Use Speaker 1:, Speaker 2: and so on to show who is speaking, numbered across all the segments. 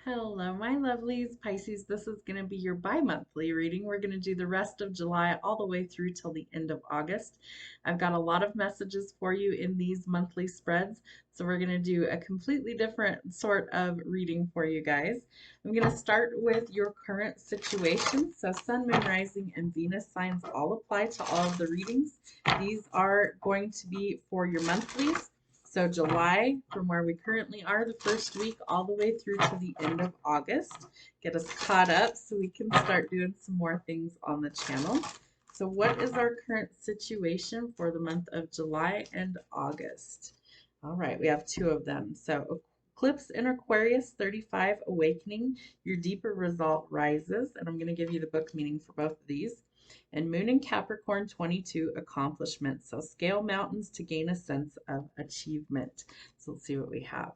Speaker 1: Hello, my lovelies. Pisces, this is going to be your bi-monthly reading. We're going to do the rest of July all the way through till the end of August. I've got a lot of messages for you in these monthly spreads, so we're going to do a completely different sort of reading for you guys. I'm going to start with your current situation. So Sun, Moon, Rising, and Venus signs all apply to all of the readings. These are going to be for your monthlies. So July, from where we currently are, the first week, all the way through to the end of August. Get us caught up so we can start doing some more things on the channel. So what is our current situation for the month of July and August? All right, we have two of them. So Eclipse in Aquarius 35, Awakening, your deeper resolve rises. And I'm going to give you the book meaning for both of these. And Moon in Capricorn 22, accomplishment. So scale mountains to gain a sense of achievement. So let's see what we have.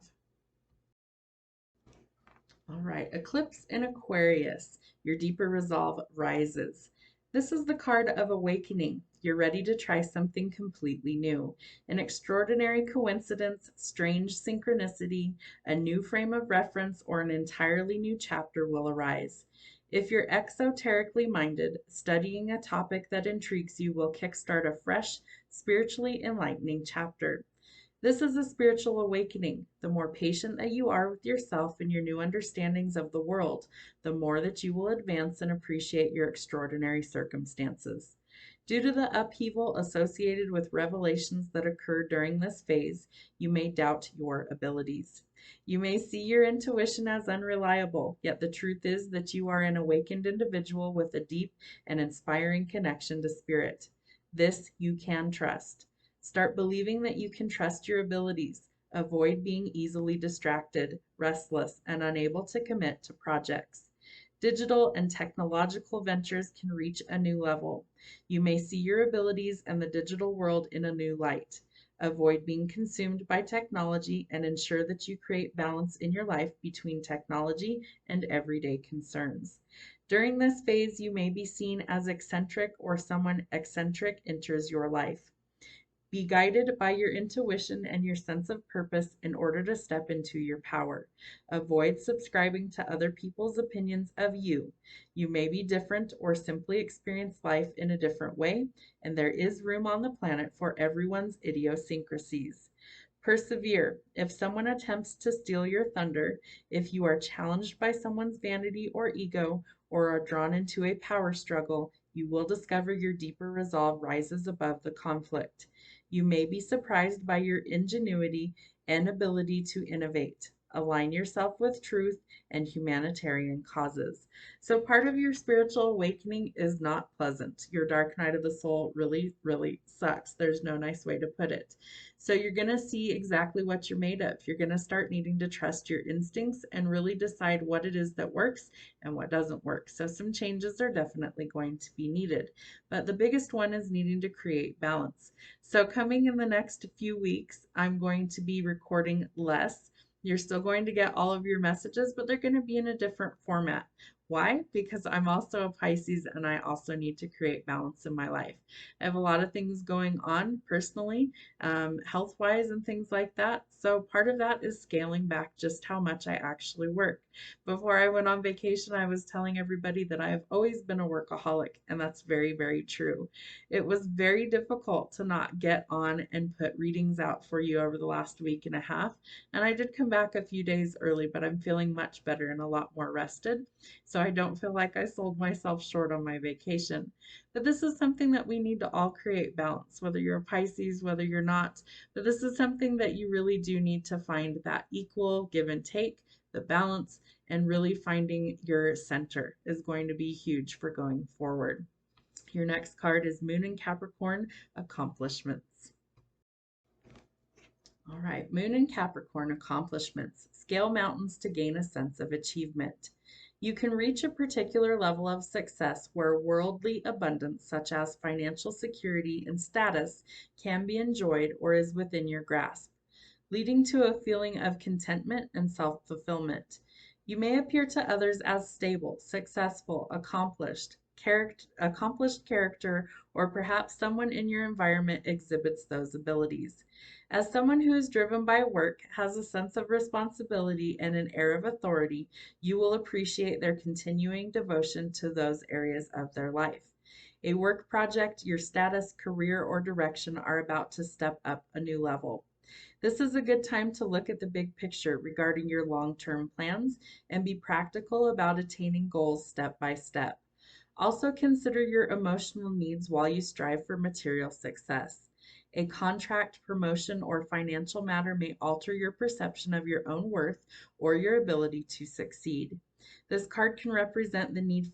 Speaker 1: All right, Eclipse in Aquarius, your deeper resolve rises. This is the card of awakening. You're ready to try something completely new. An extraordinary coincidence, strange synchronicity, a new frame of reference, or an entirely new chapter will arise. If you're exoterically minded, studying a topic that intrigues you will kickstart a fresh, spiritually enlightening chapter. This is a spiritual awakening. The more patient that you are with yourself and your new understandings of the world, the more that you will advance and appreciate your extraordinary circumstances. Due to the upheaval associated with revelations that occur during this phase, you may doubt your abilities. You may see your intuition as unreliable, yet the truth is that you are an awakened individual with a deep and inspiring connection to spirit. This you can trust. Start believing that you can trust your abilities. Avoid being easily distracted, restless, and unable to commit to projects. Digital and technological ventures can reach a new level. You may see your abilities and the digital world in a new light. Avoid being consumed by technology and ensure that you create balance in your life between technology and everyday concerns. During this phase, you may be seen as eccentric or someone eccentric enters your life. Be guided by your intuition and your sense of purpose in order to step into your power. Avoid subscribing to other people's opinions of you. You may be different or simply experience life in a different way, and there is room on the planet for everyone's idiosyncrasies. Persevere. If someone attempts to steal your thunder, if you are challenged by someone's vanity or ego, or are drawn into a power struggle, you will discover your deeper resolve rises above the conflict. You may be surprised by your ingenuity and ability to innovate. Align yourself with truth and humanitarian causes. So part of your spiritual awakening is not pleasant. Your dark night of the soul really, really sucks. There's no nice way to put it. So you're going to see exactly what you're made of. You're going to start needing to trust your instincts and really decide what it is that works and what doesn't work. So some changes are definitely going to be needed. But the biggest one is needing to create balance. So coming in the next few weeks, I'm going to be recording less. You're still going to get all of your messages, but they're going to be in a different format. Why? Because I'm also a Pisces and I also need to create balance in my life. I have a lot of things going on personally, health-wise and things like that. So part of that is scaling back just how much I actually work. Before I went on vacation, I was telling everybody that I have always been a workaholic, and that's very, very true. It was very difficult to not get on and put readings out for you over the last week and a half. And I did come back a few days early, but I'm feeling much better and a lot more rested. So I don't feel like I sold myself short on my vacation. But this is something that we need to all create balance, whether you're a Pisces, whether you're not. But this is something that you really do need to find that equal give and take, the balance, and really finding your center is going to be huge for going forward. Your next card is Moon in Capricorn, accomplishments. All right, Moon in Capricorn, accomplishments. Scale mountains to gain a sense of achievement. You can reach a particular level of success where worldly abundance, such as financial security and status, can be enjoyed or is within your grasp, leading to a feeling of contentment and self-fulfillment. You may appear to others as stable, successful, accomplished character, or perhaps someone in your environment exhibits those abilities. As someone who is driven by work, has a sense of responsibility, and an air of authority, you will appreciate their continuing devotion to those areas of their life. A work project, your status, career, or direction are about to step up a new level. This is a good time to look at the big picture regarding your long-term plans and be practical about attaining goals step by step. Also consider your emotional needs while you strive for material success. A contract, promotion, or financial matter may alter your perception of your own worth or your ability to succeed. This card can represent the need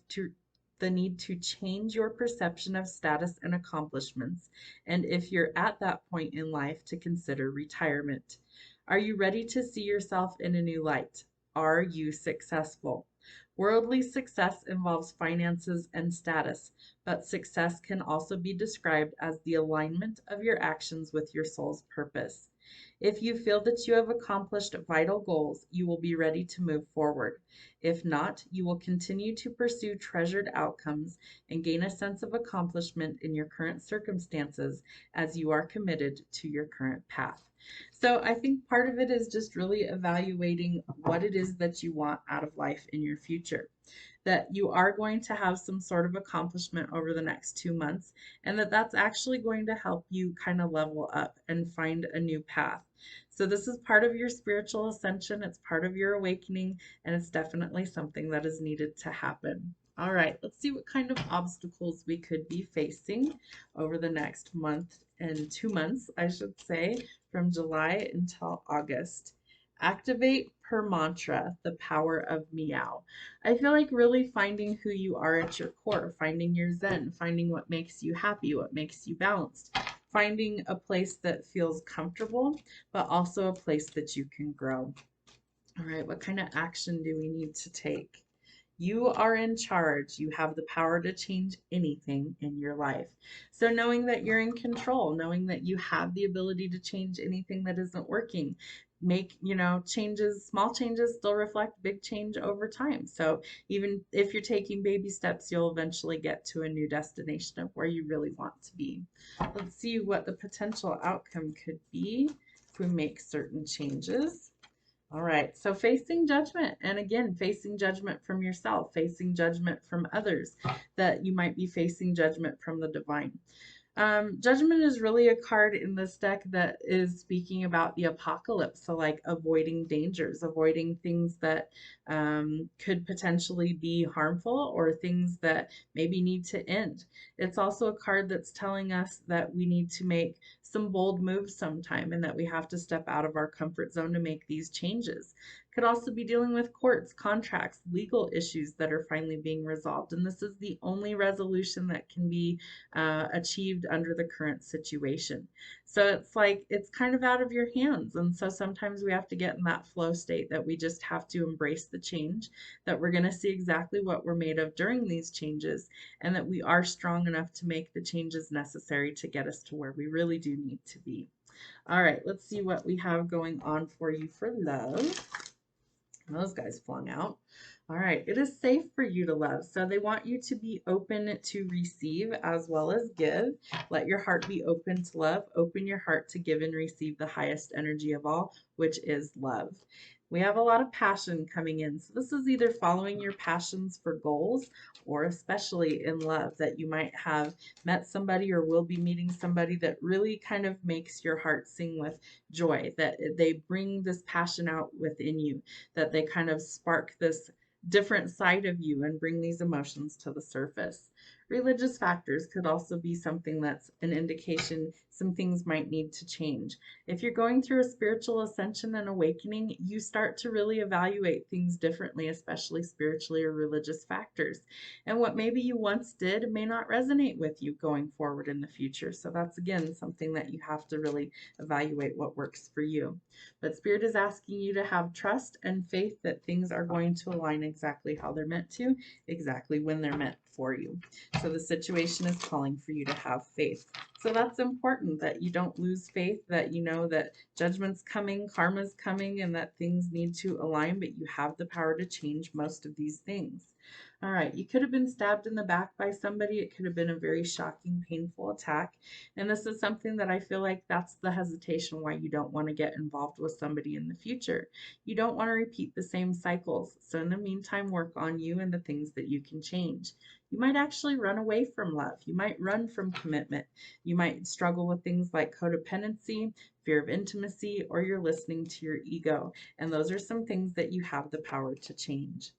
Speaker 1: to change your perception of status and accomplishments, and if you're at that point in life, to consider retirement. Are you ready to see yourself in a new light? Are you successful? Worldly success involves finances and status, but success can also be described as the alignment of your actions with your soul's purpose. If you feel that you have accomplished vital goals, you will be ready to move forward. If not, you will continue to pursue treasured outcomes and gain a sense of accomplishment in your current circumstances as you are committed to your current path. So I think part of it is just really evaluating what it is that you want out of life in your future. That you are going to have some sort of accomplishment over the next 2 months, and that's actually going to help you kind of level up and find a new path. So this is part of your spiritual ascension, it's part of your awakening, and it's definitely something that is needed to happen. All right, let's see what kind of obstacles we could be facing over the next month and 2 months, I should say, from July until August. Activate per mantra the power of meow. I feel like really finding who you are at your core, finding your zen, finding what makes you happy, what makes you balanced, finding a place that feels comfortable, but also a place that you can grow. All right, what kind of action do we need to take? You are in charge. You have the power to change anything in your life. So knowing that you're in control, knowing that you have the ability to change anything that isn't working, make, changes, small changes still reflect big change over time. So even if you're taking baby steps, you'll eventually get to a new destination of where you really want to be. Let's see what the potential outcome could be if we make certain changes. All right, so facing judgment, and again, facing judgment from yourself, facing judgment from others, that you might be facing judgment from the divine. Judgment is really a card in this deck that is speaking about the apocalypse. So like avoiding dangers, avoiding things that could potentially be harmful or things that maybe need to end. It's also a card that's telling us that we need to make some bold moves sometime and that we have to step out of our comfort zone to make these changes. Could also be dealing with courts, contracts, legal issues that are finally being resolved. And this is the only resolution that can be achieved under the current situation. So it's like it's kind of out of your hands. And so sometimes we have to get in that flow state that we just have to embrace the change, that we're going to see exactly what we're made of during these changes, and that we are strong enough to make the changes necessary to get us to where we really do need to be. All right, let's see what we have going on for you for love. Those guys flung out. All right, it is safe for you to love. So they want you to be open to receive as well as give. Let your heart be open to love. Open your heart to give and receive the highest energy of all, which is love. We have a lot of passion coming in. So this is either following your passions for goals, or especially in love, that you might have met somebody or will be meeting somebody that really kind of makes your heart sing with joy, that they bring this passion out within you, that they kind of spark this different side of you and bring these emotions to the surface. Religious factors could also be something that's an indication some things might need to change. If you're going through a spiritual ascension and awakening, you start to really evaluate things differently, especially spiritually or religious factors. And what maybe you once did may not resonate with you going forward in the future. So that's, again, something that you have to really evaluate what works for you. But Spirit is asking you to have trust and faith that things are going to align exactly how they're meant to, exactly when they're meant for you. So the situation is calling for you to have faith. So that's important that you don't lose faith, that you know that judgment's coming, karma's coming, and that things need to align, but you have the power to change most of these things. All right, you could have been stabbed in the back by somebody. It could have been a very shocking, painful attack. And this is something that I feel like that's the hesitation why you don't want to get involved with somebody in the future. You don't want to repeat the same cycles. So in the meantime, work on you and the things that you can change. You might actually run away from love. You might run from commitment. You might struggle with things like codependency, fear of intimacy, or you're listening to your ego. And those are some things that you have the power to change.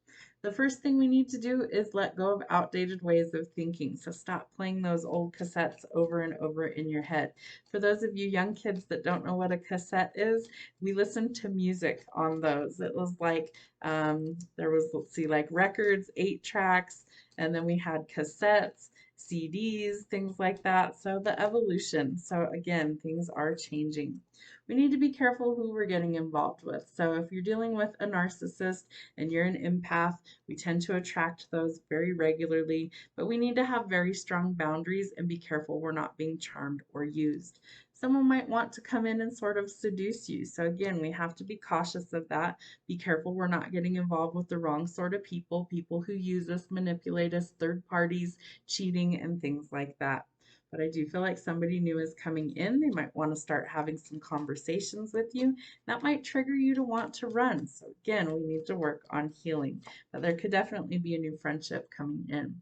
Speaker 1: The first thing we need to do is let go of outdated ways of thinking. So stop playing those old cassettes over and over in your head. For those of you young kids that don't know what a cassette is, we listened to music on those. It was like, there was, let's see, like records, 8 tracks, and then we had cassettes, CDs, things like that. So the evolution. So again, things are changing. We need to be careful who we're getting involved with. So if you're dealing with a narcissist and you're an empath, we tend to attract those very regularly, but we need to have very strong boundaries and be careful we're not being charmed or used. Someone might want to come in and sort of seduce you. So again, we have to be cautious of that. Be careful we're not getting involved with the wrong sort of people, people who use us, manipulate us, third parties, cheating, and things like that. But I do feel like somebody new is coming in. They might want to start having some conversations with you. That might trigger you to want to run. So again, we need to work on healing. But there could definitely be a new friendship coming in.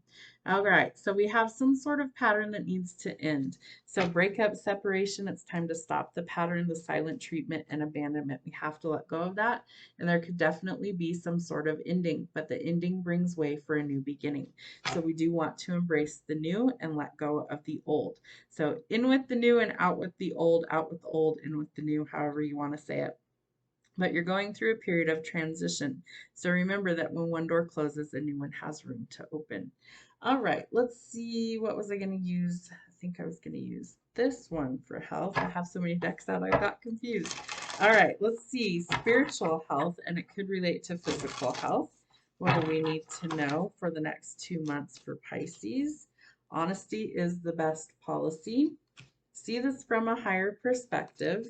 Speaker 1: All right, so we have some sort of pattern that needs to end. So breakup, separation, it's time to stop the pattern, the silent treatment, and abandonment. We have to let go of that. And there could definitely be some sort of ending, but the ending brings way for a new beginning. So we do want to embrace the new and let go of the old. So in with the new and out with the old, out with the old, in with the new, however you want to say it. But you're going through a period of transition. So remember that when one door closes, a new one has room to open. All right, let's see. What was I going to use? I think I was going to use this one for health. I have so many decks out, I got confused. All right, let's see. Spiritual health, and it could relate to physical health. What do we need to know for the next 2 months for Pisces? Honesty is the best policy. See this from a higher perspective.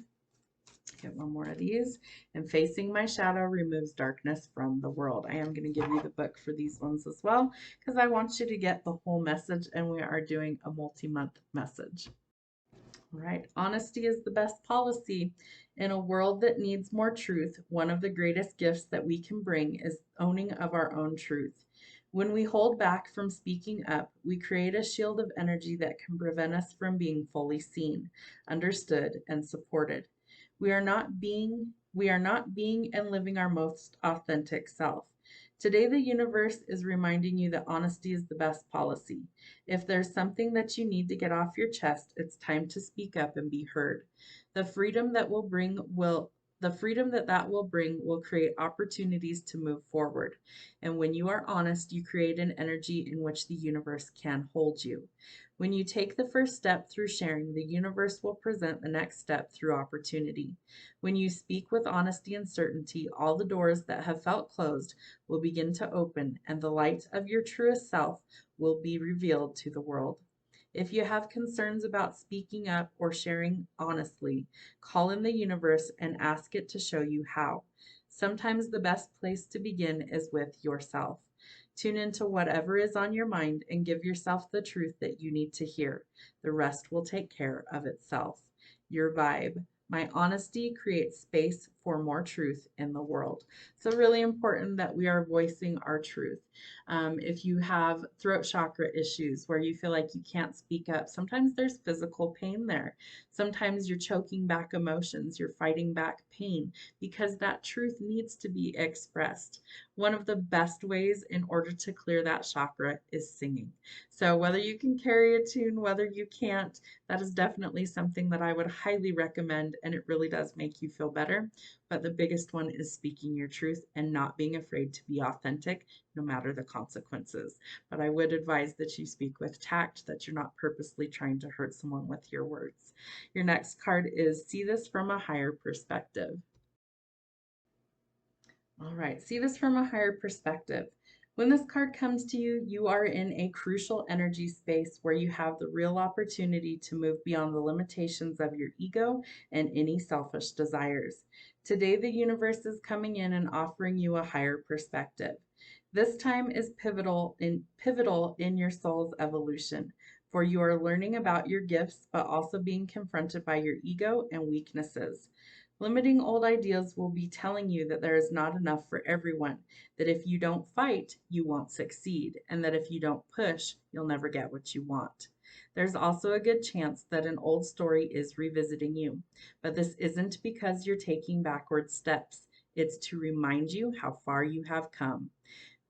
Speaker 1: Get one more of these. And facing my shadow removes darkness from the world. I am going to give you the book for these ones as well because I want you to get the whole message, and we are doing a multi-month message. All right, honesty is the best policy. In a world that needs more truth, one of the greatest gifts that we can bring is owning of our own truth. When we hold back from speaking up, we create a shield of energy that can prevent us from being fully seen, understood, and supported. We are not being and living our most authentic self. Today, the universe is reminding you that honesty is the best policy. If there's something that you need to get off your chest, it's time to speak up and be heard. The freedom that will bring will the freedom that will bring will create opportunities to move forward. And when you are honest, you create an energy in which the universe can hold you. When you take the first step through sharing, the universe will present the next step through opportunity. When you speak with honesty and certainty, all the doors that have felt closed will begin to open, and the light of your truest self will be revealed to the world. If you have concerns about speaking up or sharing honestly, call in the universe and ask it to show you how. Sometimes the best place to begin is with yourself. Tune into whatever is on your mind and give yourself the truth that you need to hear. The rest will take care of itself. Your vibe. My honesty creates space for more truth in the world. So really important that we are voicing our truth. If you have throat chakra issues where you feel like you can't speak up, sometimes there's physical pain there. Sometimes you're choking back emotions, you're fighting back pain because that truth needs to be expressed. One of the best ways in order to clear that chakra is singing. So whether you can carry a tune, whether you can't, that is definitely something that I would highly recommend, and it really does make you feel better. But the biggest one is speaking your truth and not being afraid to be authentic, no matter the consequences. But I would advise that you speak with tact, that you're not purposely trying to hurt someone with your words. Your next card is See This from a Higher Perspective. All right, see this from a higher perspective. When this card comes to you, you are in a crucial energy space where you have the real opportunity to move beyond the limitations of your ego and any selfish desires. Today, the universe is coming in and offering you a higher perspective. This time is pivotal in your soul's evolution, for you are learning about your gifts, but also being confronted by your ego and weaknesses. Limiting old ideas will be telling you that there is not enough for everyone, that if you don't fight, you won't succeed, and that if you don't push, you'll never get what you want. There's also a good chance that an old story is revisiting you, but this isn't because you're taking backward steps. It's to remind you how far you have come.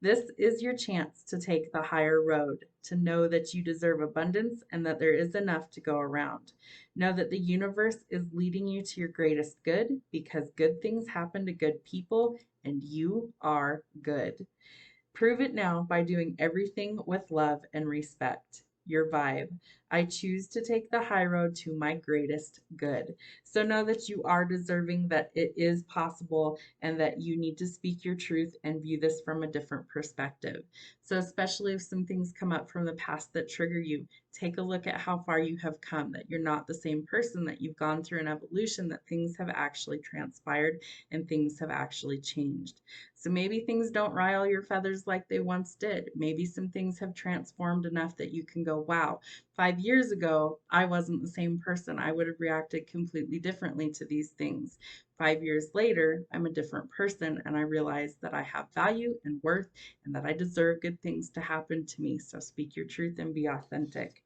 Speaker 1: This is your chance to take the higher road, to know that you deserve abundance and that there is enough to go around. Know that the universe is leading you to your greatest good because good things happen to good people and you are good. Prove it now by doing everything with love and respect. Your vibe. I choose to take the high road to my greatest good. So know that you are deserving, that it is possible, and that you need to speak your truth and view this from a different perspective. So, especially if some things come up from the past that trigger you, take a look at how far you have come, that you're not the same person, that you've gone through an evolution, that things have actually transpired and things have actually changed. So maybe things don't rile your feathers like they once did. Maybe some things have transformed enough that you can go, wow, 5 years ago, I wasn't the same person. I would have reacted completely differently to these things. 5 years later, I'm a different person and I realize that I have value and worth and that I deserve good things to happen to me. So speak your truth and be authentic.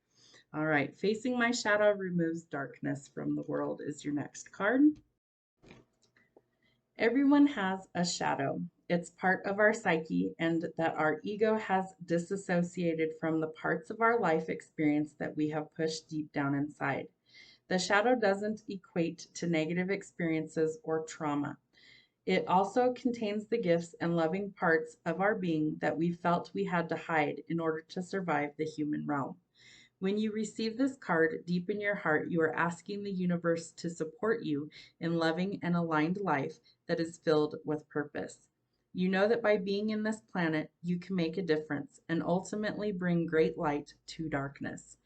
Speaker 1: All right, facing my shadow removes darkness from the world is your next card. Everyone has a shadow. It's part of our psyche, and that our ego has disassociated from the parts of our life experience that we have pushed deep down inside. The shadow doesn't equate to negative experiences or trauma. It also contains the gifts and loving parts of our being that we felt we had to hide in order to survive the human realm. When you receive this card deep in your heart, you are asking the universe to support you in loving an aligned life that is filled with purpose. You know that by being in this planet, you can make a difference and ultimately bring great light to darkness.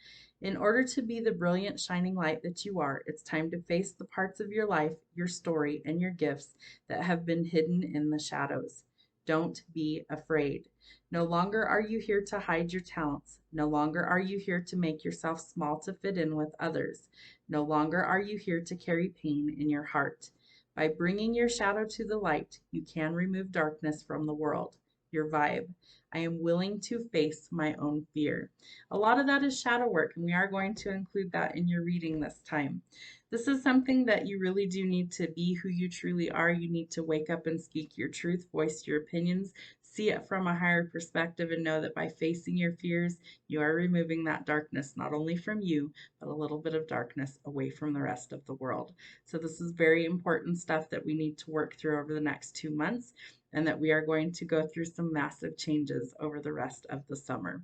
Speaker 1: In order to be the brilliant, shining light that you are, it's time to face the parts of your life, your story, and your gifts that have been hidden in the shadows. Don't be afraid. No longer are you here to hide your talents. No longer are you here to make yourself small to fit in with others. No longer are you here to carry pain in your heart. By bringing your shadow to the light, you can remove darkness from the world. Your vibe. I am willing to face my own fear. A lot of that is shadow work, and we are going to include that in your reading this time. This is something that you really do need to be who you truly are. You need to wake up and speak your truth, voice your opinions, see it from a higher perspective, and know that by facing your fears, you are removing that darkness not only from you, but a little bit of darkness away from the rest of the world. So, this is very important stuff that we need to work through over the next 2 months, and that we are going to go through some massive changes over the rest of the summer.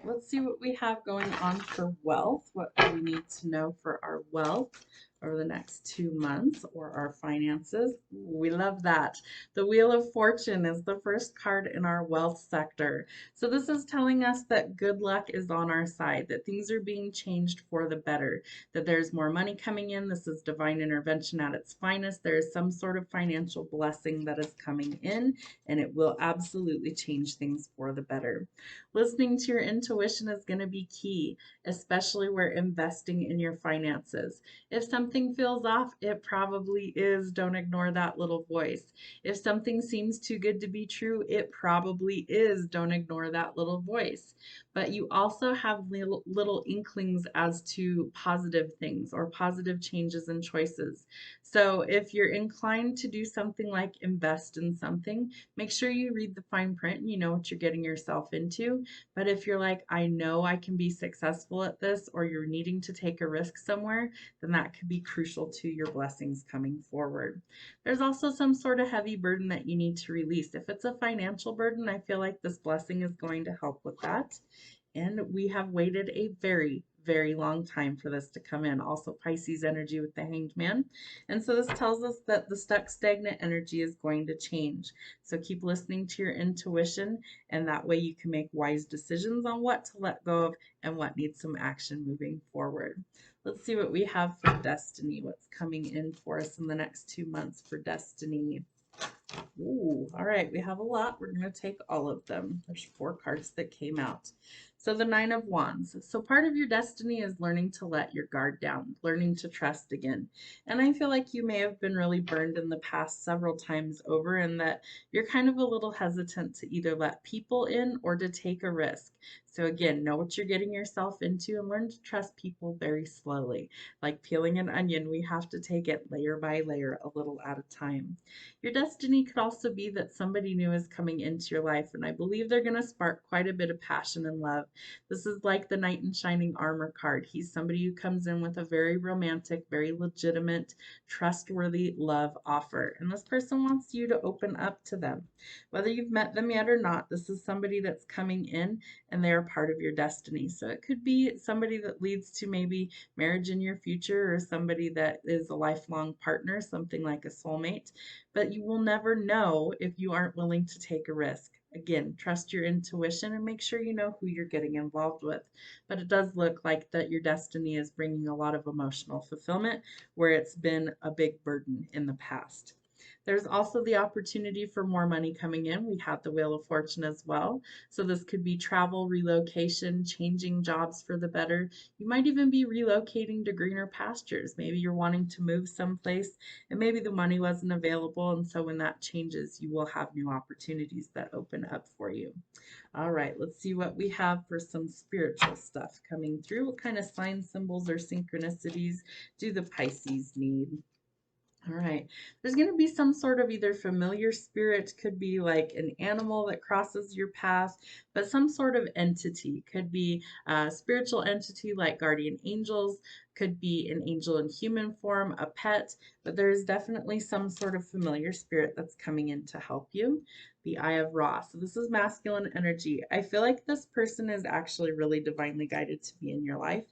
Speaker 1: Let's see what we have going on for wealth. What do we need to know for our wealth over the next 2 months, or our finances? We love that. The Wheel of Fortune is the first card in our wealth sector. So this is telling us that good luck is on our side, that things are being changed for the better, that there's more money coming in. This is divine intervention at its finest. There is some sort of financial blessing that is coming in, and it will absolutely change things for the better. Listening to your intuition is going to be key, especially where investing in your finances. If something feels off, it probably is. Don't ignore that little voice. If something seems too good to be true, it probably is. Don't ignore that little voice. But you also have little inklings as to positive things or positive changes and choices. So if you're inclined to do something like invest in something, make sure you read the fine print and you know what you're getting yourself into. But if you're like, I know I can be successful at this, or you're needing to take a risk somewhere, then that could be crucial to your blessings coming forward. There's also some sort of heavy burden that you need to release. If it's a financial burden, I feel like this blessing is going to help with that. And we have waited a very, very long time for this to come in. Also Pisces energy with the Hanged Man. And so this tells us that the stuck stagnant energy is going to change. So keep listening to your intuition, and that way you can make wise decisions on what to let go of and what needs some action moving forward. Let's see what we have for destiny, what's coming in for us in the next 2 months for destiny. Ooh, all right, we have a lot. We're going to take all of them. There's 4 cards that came out. So the Nine of Wands. So part of your destiny is learning to let your guard down, learning to trust again. And I feel like you may have been really burned in the past several times over, and that you're kind of a little hesitant to either let people in or to take a risk. So again, know what you're getting yourself into and learn to trust people very slowly. Like peeling an onion, we have to take it layer by layer, a little at a time. Your destiny could also be that somebody new is coming into your life, and I believe they're going to spark quite a bit of passion and love. This is like the Knight in Shining Armor card. He's somebody who comes in with a very romantic, very legitimate, trustworthy love offer, and this person wants you to open up to them. Whether you've met them yet or not, this is somebody that's coming in and they are part of your destiny. So it could be somebody that leads to maybe marriage in your future, or somebody that is a lifelong partner, something like a soulmate, but you will never know if you aren't willing to take a risk. Again, trust your intuition and make sure you know who you're getting involved with. But it does look like that your destiny is bringing a lot of emotional fulfillment where it's been a big burden in the past. There's also the opportunity for more money coming in. We have the Wheel of Fortune as well. So this could be travel, relocation, changing jobs for the better. You might even be relocating to greener pastures. Maybe you're wanting to move someplace and maybe the money wasn't available. And so when that changes, you will have new opportunities that open up for you. All right, let's see what we have for some spiritual stuff coming through. What kind of signs, symbols, or synchronicities do the Pisces need? All right. There's going to be some sort of either familiar spirit, could be like an animal that crosses your path, but some sort of entity. Could be a spiritual entity like guardian angels, could be an angel in human form, a pet, but there's definitely some sort of familiar spirit that's coming in to help you. The Eye of Ra. So this is masculine energy. I feel like this person is actually really divinely guided to be in your life.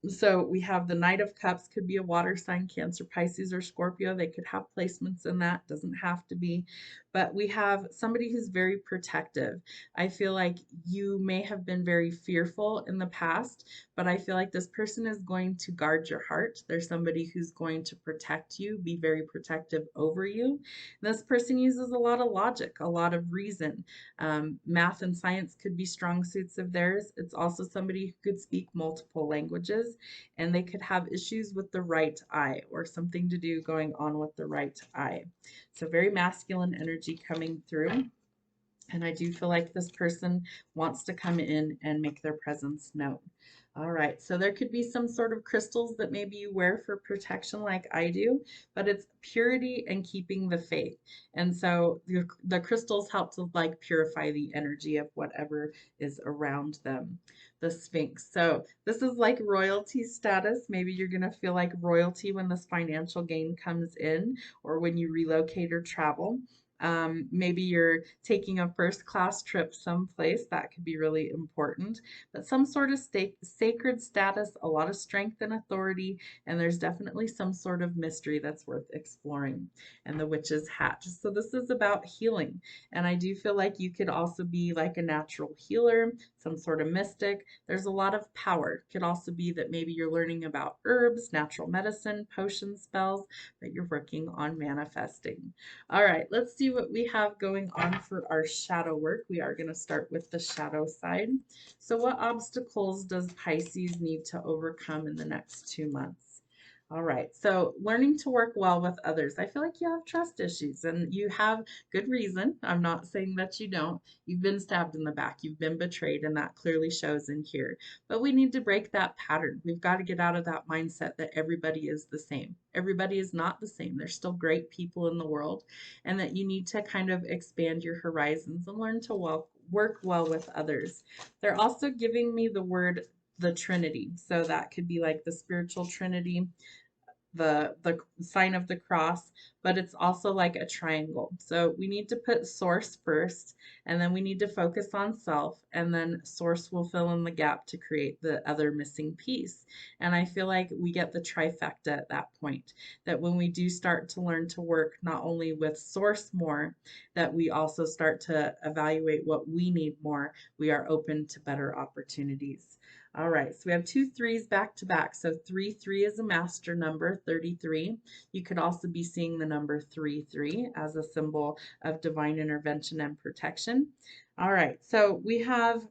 Speaker 1: So we have the Knight of Cups, could be a water sign, Cancer, Pisces, or Scorpio. They could have placements in that, doesn't have to be. But we have somebody who's very protective. I feel like you may have been very fearful in the past, but I feel like this person is going to guard your heart. There's somebody who's going to protect you, be very protective over you. This person uses a lot of logic, a lot of reason. Math and science could be strong suits of theirs. It's also somebody who could speak multiple languages, and they could have issues with the right eye or something to do going on with the right eye. So very masculine energy coming through. And I do feel like this person wants to come in and make their presence known. All right, so there could be some sort of crystals that maybe you wear for protection like I do, but it's purity and keeping the faith. And so the crystals help to like purify the energy of whatever is around them. The Sphinx. So this is like royalty status. Maybe you're going to feel like royalty when this financial gain comes in or when you relocate or travel. Maybe you're taking a first class trip someplace, that could be really important, but some sort of sacred status, a lot of strength and authority, and there's definitely some sort of mystery that's worth exploring. And the Witch's Hat. So this is about healing, and I do feel like you could also be like a natural healer, some sort of mystic. There's a lot of power. It could also be that maybe you're learning about herbs, natural medicine, potion spells, that you're working on manifesting. All right, let's see what we have going on for our shadow work. We are going to start with the shadow side. So what obstacles does Pisces need to overcome in the next 2 months? All right, so learning to work well with others. I feel like you have trust issues and you have good reason. I'm not saying that you don't. You've been stabbed in the back, you've been betrayed, and that clearly shows in here. But we need to break that pattern. We've got to get out of that mindset that everybody is the same. Everybody is not the same. There's still great people in the world, and that you need to kind of expand your horizons and learn to work well with others. They're also giving me the word the Trinity. So that could be like the spiritual Trinity, the sign of the cross, but it's also like a triangle. So we need to put source first, and then we need to focus on self, and then source will fill in the gap to create the other missing piece. And I feel like we get the trifecta at that point, that when we do start to learn to work not only with source more, that we also start to evaluate what we need more, we are open to better opportunities. All right, so we have 2 3s back to back. So 3 3 is a master number, 33. You could also be seeing the number 3 3 as a symbol of divine intervention and protection. All right, so we have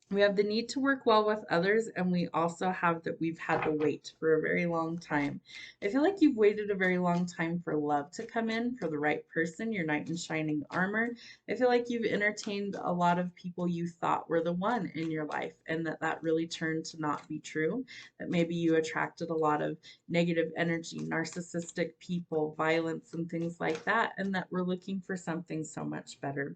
Speaker 1: the need to work well with others, and we also have that we've had to wait for a very long time. I feel like you've waited a very long time for love to come in, for the right person, your knight in shining armor. I feel like you've entertained a lot of people you thought were the one in your life, and that really turned to not be true. That maybe you attracted a lot of negative energy, narcissistic people, violence, and things like that, and that we're looking for something so much better.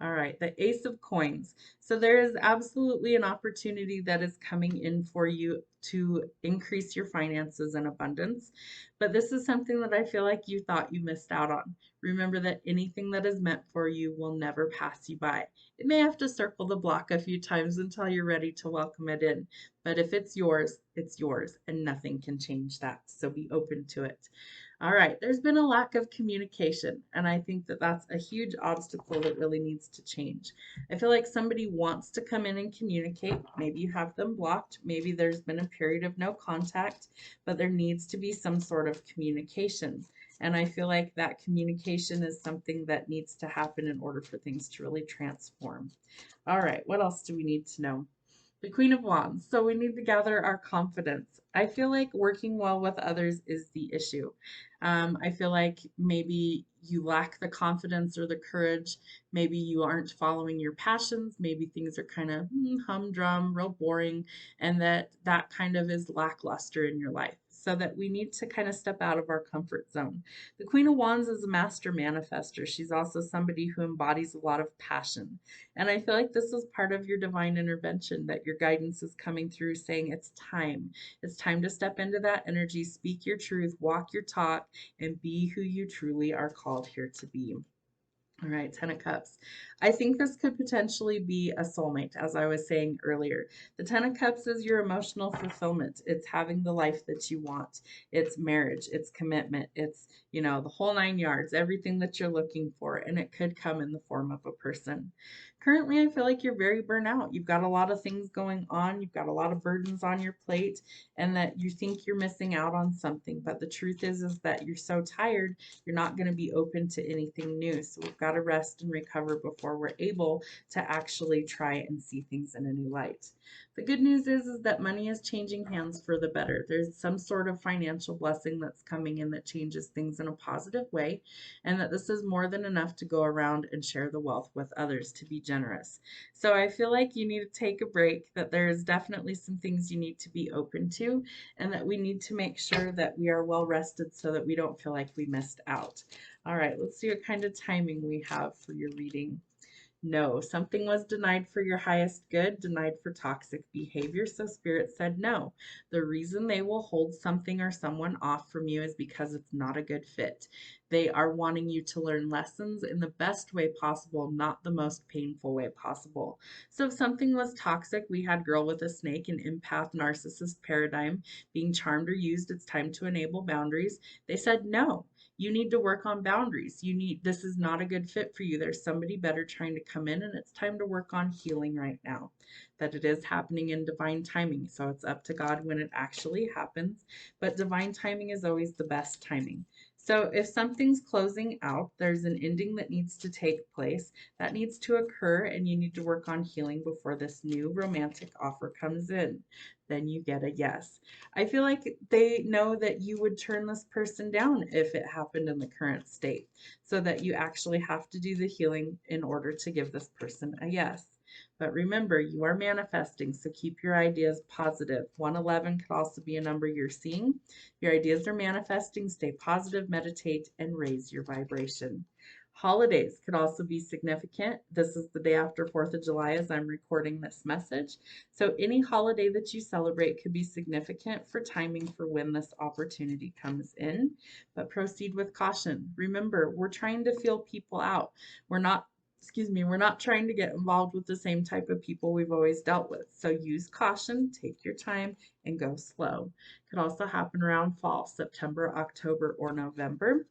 Speaker 1: All right, the Ace of Coins. So there is absolutely an opportunity that is coming in for you to increase your finances and abundance. But this is something that I feel like you thought you missed out on. Remember that anything that is meant for you will never pass you by. It may have to circle the block a few times until you're ready to welcome it in. But if it's yours, and nothing can change that. So be open to it. All right, there's been a lack of communication, and I think that that's a huge obstacle that really needs to change. I feel like somebody wants to come in and communicate. Maybe you have them blocked. Maybe there's been a period of no contact, but there needs to be some sort of communication. And I feel like that communication is something that needs to happen in order for things to really transform. All right, what else do we need to know? The Queen of Wands. So we need to gather our confidence. I feel like working well with others is the issue. I feel like maybe you lack the confidence or the courage. Maybe you aren't following your passions. Maybe things are kind of humdrum, real boring, and that kind of is lackluster in your life. So that we need to kind of step out of our comfort zone. The Queen of Wands is a master manifester. She's also somebody who embodies a lot of passion. And I feel like this is part of your divine intervention, that your guidance is coming through saying it's time. It's time to step into that energy, speak your truth, walk your talk, and be who you truly are called here to be. All right, Ten of Cups. I think this could potentially be a soulmate, as I was saying earlier. The Ten of Cups is your emotional fulfillment. It's having the life that you want. It's marriage. It's commitment. It's, the whole 9 yards, everything that you're looking for. And it could come in the form of a person. Currently, I feel like you're very burnt out. You've got a lot of things going on. You've got a lot of burdens on your plate, and that you think you're missing out on something. But the truth is that you're so tired, you're not going to be open to anything new. So we've got to rest and recover before we're able to actually try and see things in a new light. The good news is that money is changing hands for the better. There's some sort of financial blessing that's coming in that changes things in a positive way, and that this is more than enough to go around and share the wealth with others, to be generous. So I feel like you need to take a break, that there is definitely some things you need to be open to, and that we need to make sure that we are well rested so that we don't feel like we missed out. All right, let's see what kind of timing we have for your reading. No, something was denied for your highest good, denied for toxic behavior. So Spirit said no. The reason they will hold something or someone off from you is because it's not a good fit. They are wanting you to learn lessons in the best way possible, not the most painful way possible. So if something was toxic, we had girl with a snake, an empath narcissist paradigm, being charmed or used, it's time to enable boundaries. They said no. You need to work on boundaries. This is not a good fit for you. There's somebody better trying to come in, and it's time to work on healing right now. That it is happening in divine timing. So it's up to God when it actually happens, but divine timing is always the best timing. So if something's closing out, there's an ending that needs to take place. That needs to occur, and you need to work on healing before this new romantic offer comes in. Then you get a yes. I feel like they know that you would turn this person down if it happened in the current state, so that you actually have to do the healing in order to give this person a yes. But remember, you are manifesting, so keep your ideas positive. 111 could also be a number you're seeing. Your ideas are manifesting. Stay positive, meditate, and raise your vibration. Holidays could also be significant. This is the day after 4th of July as I'm recording this message. So any holiday that you celebrate could be significant for timing for when this opportunity comes in. But proceed with caution. Remember, we're trying to feel people out. We're not we're not trying to get involved with the same type of people we've always dealt with. So use caution, take your time, and go slow. Could also happen around fall, September, October, or November.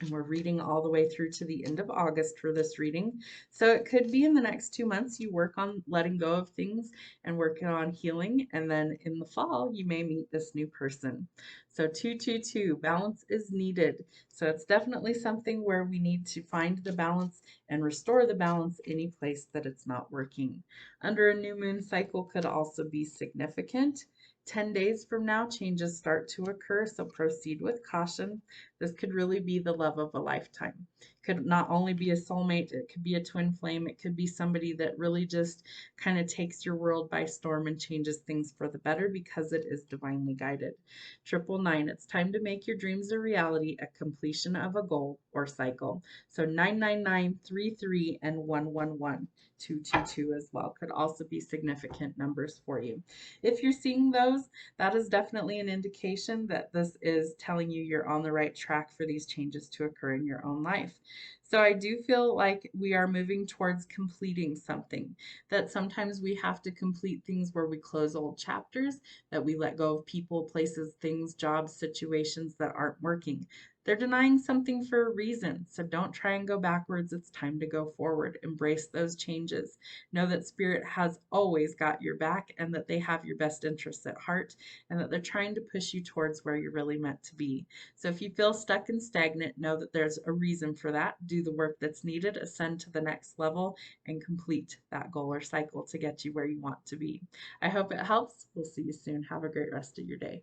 Speaker 1: And we're reading all the way through to the end of August for this reading. So it could be in the next 2 months you work on letting go of things and working on healing. And then in the fall, you may meet this new person. So 222, balance is needed. So it's definitely something where we need to find the balance and restore the balance any place that it's not working. Under a new moon cycle could also be significant. 10 days from now, changes start to occur, so proceed with caution. This could really be the love of a lifetime. Could not only be a soulmate, it could be a twin flame, it could be somebody that really just kind of takes your world by storm and changes things for the better because it is divinely guided. 999, it's time to make your dreams a reality, a completion of a goal or cycle. So 999, 33, and 111. 222 as well could also be significant numbers for you. If you're seeing those, that is definitely an indication that this is telling you you're on the right track for these changes to occur in your own life. So I do feel like we are moving towards completing something, that sometimes we have to complete things where we close old chapters, that we let go of people, places, things, jobs, situations that aren't working. They're denying something for a reason. So don't try and go backwards. It's time to go forward. Embrace those changes. Know that Spirit has always got your back and that they have your best interests at heart and that they're trying to push you towards where you're really meant to be. So if you feel stuck and stagnant, know that there's a reason for that. Do the work that's needed, ascend to the next level, and complete that goal or cycle to get you where you want to be. I hope it helps. We'll see you soon. Have a great rest of your day.